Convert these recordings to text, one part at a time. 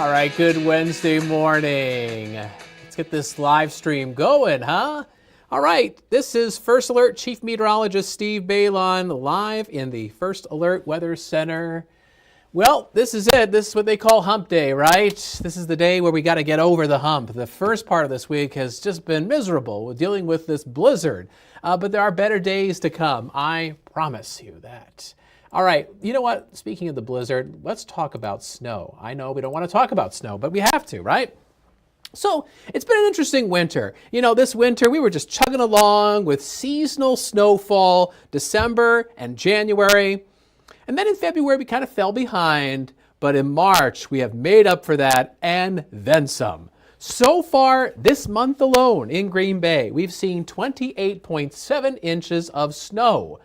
All right, good Wednesday morning. Let's get this live stream going, huh? All right, this is First Alert Chief Meteorologist Steve Balon live in the First Alert Weather Center. Well, this is it. This is what they call hump day, right? This is the day where we got to get over the hump. The first part of this week has just been miserable with dealing with this blizzard, but there are better days to come. I promise you that. All right, you know what? Speaking of the blizzard, let's talk about snow. I know we don't want to talk about snow, but we have to, right? So it's been an interesting winter. You know, this winter we were just chugging along with seasonal snowfall, December and January. And then in February we kind of fell behind, but in March we have made up for that and then some. So far this month alone in Green Bay, we've seen 28.7 inches of snow.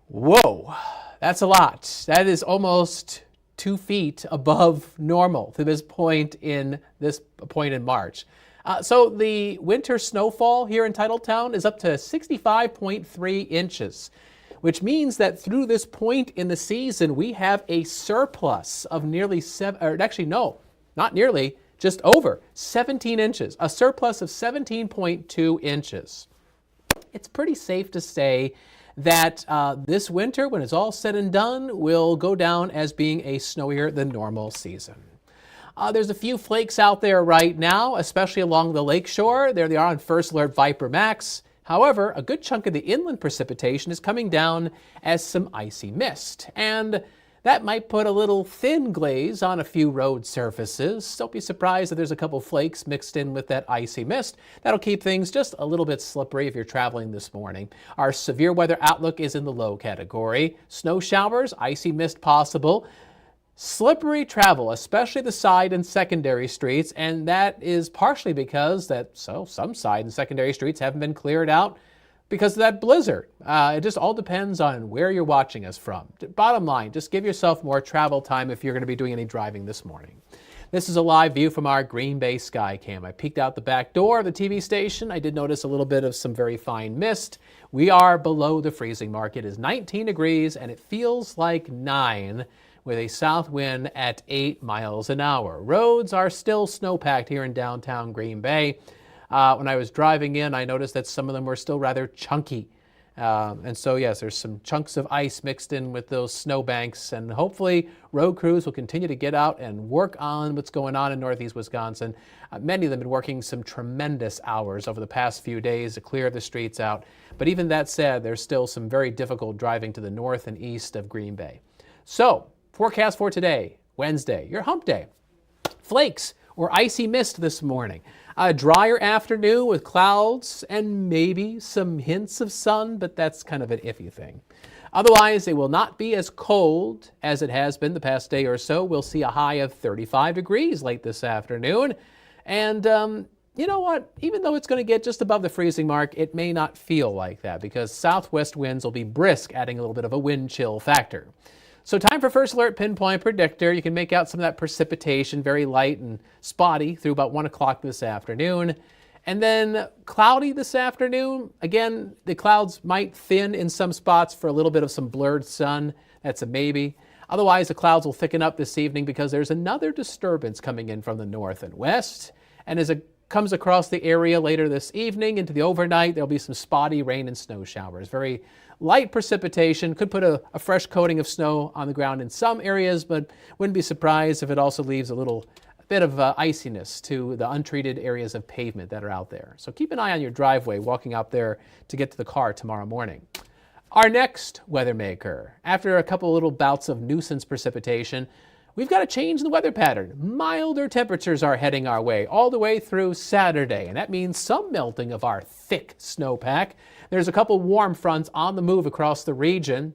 Whoa. That's a lot. That is almost 2 feet above normal to this point in March. So the winter snowfall here in Titletown is up to 65.3 inches, which means that through this point in the season, we have a surplus of nearly just over 17 inches, a surplus of 17.2 inches. It's pretty safe to say that this winter, when it's all said and done, will go down as being a snowier than normal season. There's a few flakes out there right now, especially along the lakeshore. There they are on First Alert Viper Max. However, a good chunk of the inland precipitation is coming down as some icy mist, and that might put a little thin glaze on a few road surfaces. Don't be surprised if there's a couple flakes mixed in with that icy mist. That'll keep things just a little bit slippery if you're traveling this morning. Our severe weather outlook is in the low category. Snow showers, icy mist possible. Slippery travel, especially the side and secondary streets, and that is partially because some side and secondary streets haven't been cleared out because of that blizzard. It just all depends on where you're watching us from. Bottom line, just give yourself more travel time if you're going to be doing any driving this morning. This is a live view from our Green Bay sky cam. I peeked out the back door of the TV station. I did notice a little bit of some very fine mist. We are below the freezing mark. It is 19 degrees and it feels like 9 with a south wind at 8 miles an hour. Roads are still snow-packed here in downtown Green Bay. When I was driving in, I noticed that some of them were still rather chunky. And so, yes, there's some chunks of ice mixed in with those snowbanks, and hopefully road crews will continue to get out and work on what's going on in northeast Wisconsin. Many of them have been working some tremendous hours over the past few days to clear the streets out. But even that said, there's still some very difficult driving to the north and east of Green Bay. So, forecast for today, Wednesday, your hump day. Flakes or icy mist this morning. A drier afternoon with clouds and maybe some hints of sun, but that's kind of an iffy thing. Otherwise, it will not be as cold as it has been the past day or so. We'll see a high of 35 degrees late this afternoon. And you know what? Even though it's going to get just above the freezing mark, it may not feel like that because southwest winds will be brisk, adding a little bit of a wind chill factor. So time for First Alert Pinpoint Predictor. You can make out some of that precipitation, very light and spotty through about 1 o'clock this afternoon. And then cloudy this afternoon. Again, the clouds might thin in some spots for a little bit of some blurred sun. That's a maybe. Otherwise, the clouds will thicken up this evening because there's another disturbance coming in from the north and west. And as it comes across the area later this evening into the overnight, there'll be some spotty rain and snow showers. Very light precipitation, could put a fresh coating of snow on the ground in some areas, but wouldn't be surprised if it also leaves a bit of iciness to the untreated areas of pavement that are out there. So keep an eye on your driveway walking out there to get to the car tomorrow morning. Our next weather maker, after a couple little bouts of nuisance precipitation, we've got a change in the weather pattern. Milder temperatures are heading our way all the way through Saturday, and that means some melting of our thick snowpack. There's a couple warm fronts on the move across the region.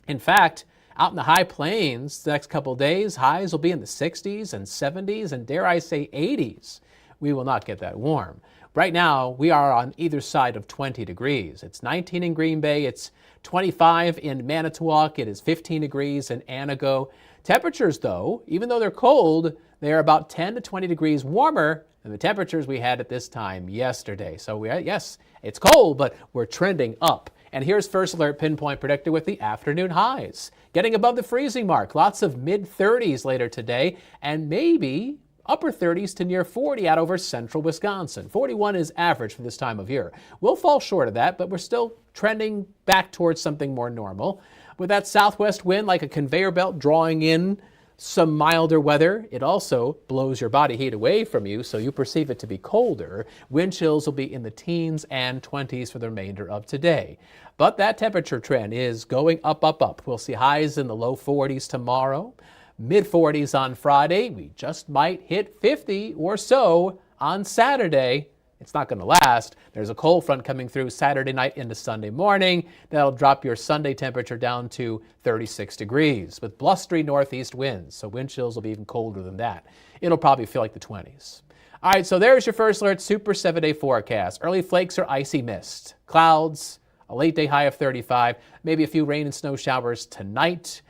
In fact, out in the high plains the next couple days, highs will be in the 60s and 70s and dare I say 80s. We will not get that warm. Right now, we are on either side of 20 degrees. It's 19 in Green Bay, it's 25 in Manitowoc, it is 15 degrees in Anago. Temperatures, though, even though they're cold, they are about 10 to 20 degrees warmer than the temperatures we had at this time yesterday. So yes, it's cold, but we're trending up. And here's First Alert Pinpoint Predictor with the afternoon highs. Getting above the freezing mark, lots of mid-30s later today, and maybe Upper 30s to near 40 out over central Wisconsin. 41 is average for this time of year. We'll fall short of that, but we're still trending back towards something more normal. With that southwest wind like a conveyor belt drawing in some milder weather, it also blows your body heat away from you, so you perceive it to be colder. Wind chills will be in the teens and 20s for the remainder of today. But that temperature trend is going up, up, up. We'll see highs in the low 40s tomorrow. Mid-40s on Friday. We just might hit 50 or so on Saturday. It's not going to last. There's a cold front coming through Saturday night into Sunday morning. That'll drop your Sunday temperature down to 36 degrees with blustery northeast winds. So wind chills will be even colder than that. It'll probably feel like the 20s. All right, so there's your First Alert Super 7-day forecast. Early flakes or icy mist. Clouds, a late day high of 35. Maybe a few rain and snow showers tonight.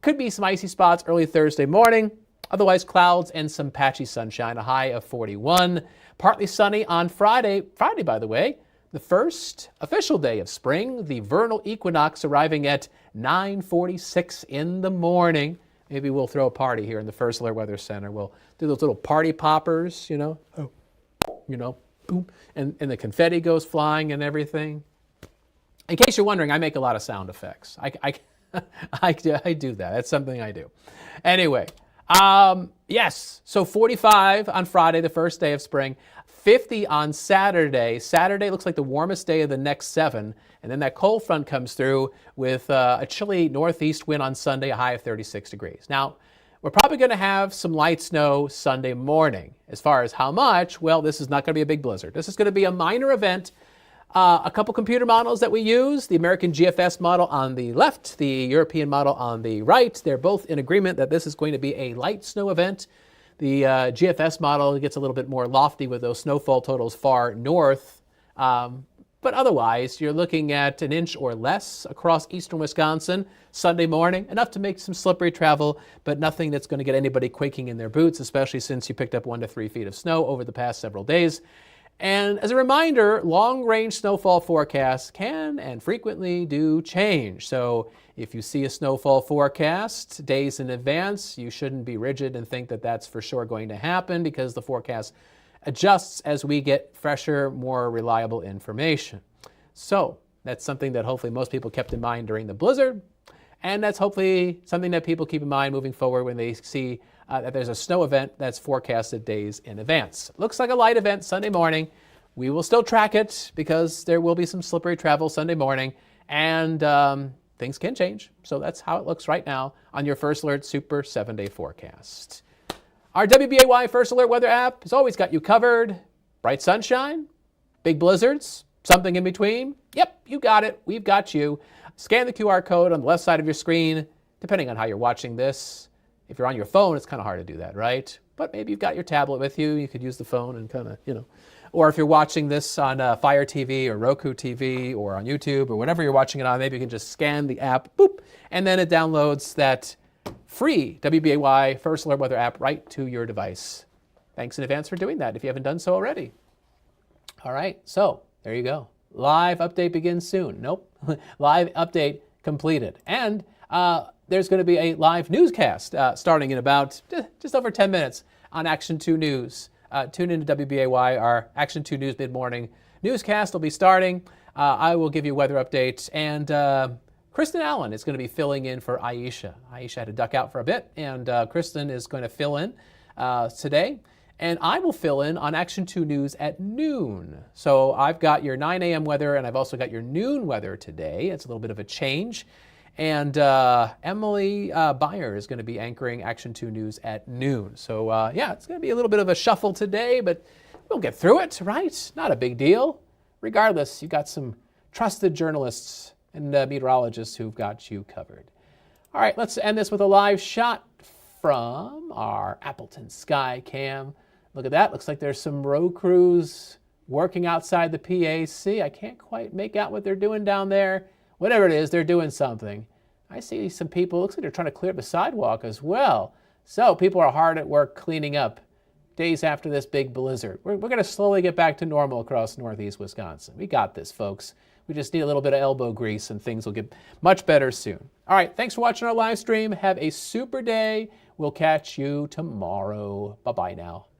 Could be some icy spots early Thursday morning. Otherwise, clouds and some patchy sunshine, a high of 41. Partly sunny on Friday. Friday, by the way, the first official day of spring, the vernal equinox arriving at 9:46 in the morning. Maybe we'll throw a party here in the First Alert Weather Center. We'll do those little party poppers, boom, and the confetti goes flying and everything. In case you're wondering, I make a lot of sound effects. I do that. That's something I do. Anyway, yes, so 45 on Friday, the first day of spring, 50 on Saturday. Saturday looks like the warmest day of the next 7, and then that cold front comes through with a chilly northeast wind on Sunday, a high of 36 degrees. Now, we're probably going to have some light snow Sunday morning. As far as how much, well, this is not going to be a big blizzard. This is going to be a minor event. A couple computer models that we use, the American GFS model on the left, the European model on the right. They're both in agreement that this is going to be a light snow event. The GFS model gets a little bit more lofty with those snowfall totals far north. But otherwise, you're looking at an inch or less across eastern Wisconsin Sunday morning, enough to make some slippery travel, but nothing that's going to get anybody quaking in their boots, especially since you picked up 1 to 3 feet of snow over the past several days. And as a reminder, long-range snowfall forecasts can and frequently do change. So if you see a snowfall forecast days in advance, you shouldn't be rigid and think that that's for sure going to happen, because the forecast adjusts as we get fresher, more reliable information. So that's something that hopefully most people kept in mind during the blizzard. And that's hopefully something that people keep in mind moving forward when they see that there's a snow event that's forecasted days in advance. Looks like a light event Sunday morning. We will still track it because there will be some slippery travel Sunday morning, and things can change. So that's how it looks right now on your First Alert Super 7-day forecast. Our WBAY First Alert weather app has always got you covered. Bright sunshine, big blizzards, something in between. Yep, you got it. We've got you. Scan the QR code on the left side of your screen, depending on how you're watching this. If you're on your phone, it's kind of hard to do that, right? But maybe you've got your tablet with you. You could use the phone and kind of, Or if you're watching this on Fire TV or Roku TV or on YouTube or whatever you're watching it on, maybe you can just scan the app, boop, and then it downloads that free WBAY First Alert Weather app right to your device. Thanks in advance for doing that if you haven't done so already. All right, so there you go. Live update begins soon. Nope. Live update completed. And there's going to be a live newscast starting in about just over 10 minutes on Action 2 News. Tune in to WBAY. Our Action 2 News mid-morning newscast will be starting. I will give you a weather update. And Kristen Allen is going to be filling in for Aisha. Aisha had to duck out for a bit, and Kristen is going to fill in today. And I will fill in on Action 2 News at noon. So I've got your 9 a.m. weather, and I've also got your noon weather today. It's a little bit of a change. And Emily Byer is going to be anchoring Action 2 News at noon. So yeah, it's going to be a little bit of a shuffle today, but we'll get through it, right? Not a big deal. Regardless, you've got some trusted journalists and meteorologists who've got you covered. All right, let's end this with a live shot from our Appleton Sky Cam. Look at that. Looks like there's some road crews working outside the PAC. I can't quite make out what they're doing down there. Whatever it is, they're doing something. I see some people, looks like they're trying to clear up the sidewalk as well. So people are hard at work cleaning up days after this big blizzard. We're going to slowly get back to normal across northeast Wisconsin. We got this, folks. We just need a little bit of elbow grease and things will get much better soon. All right, thanks for watching our live stream. Have a super day. We'll catch you tomorrow. Bye-bye now.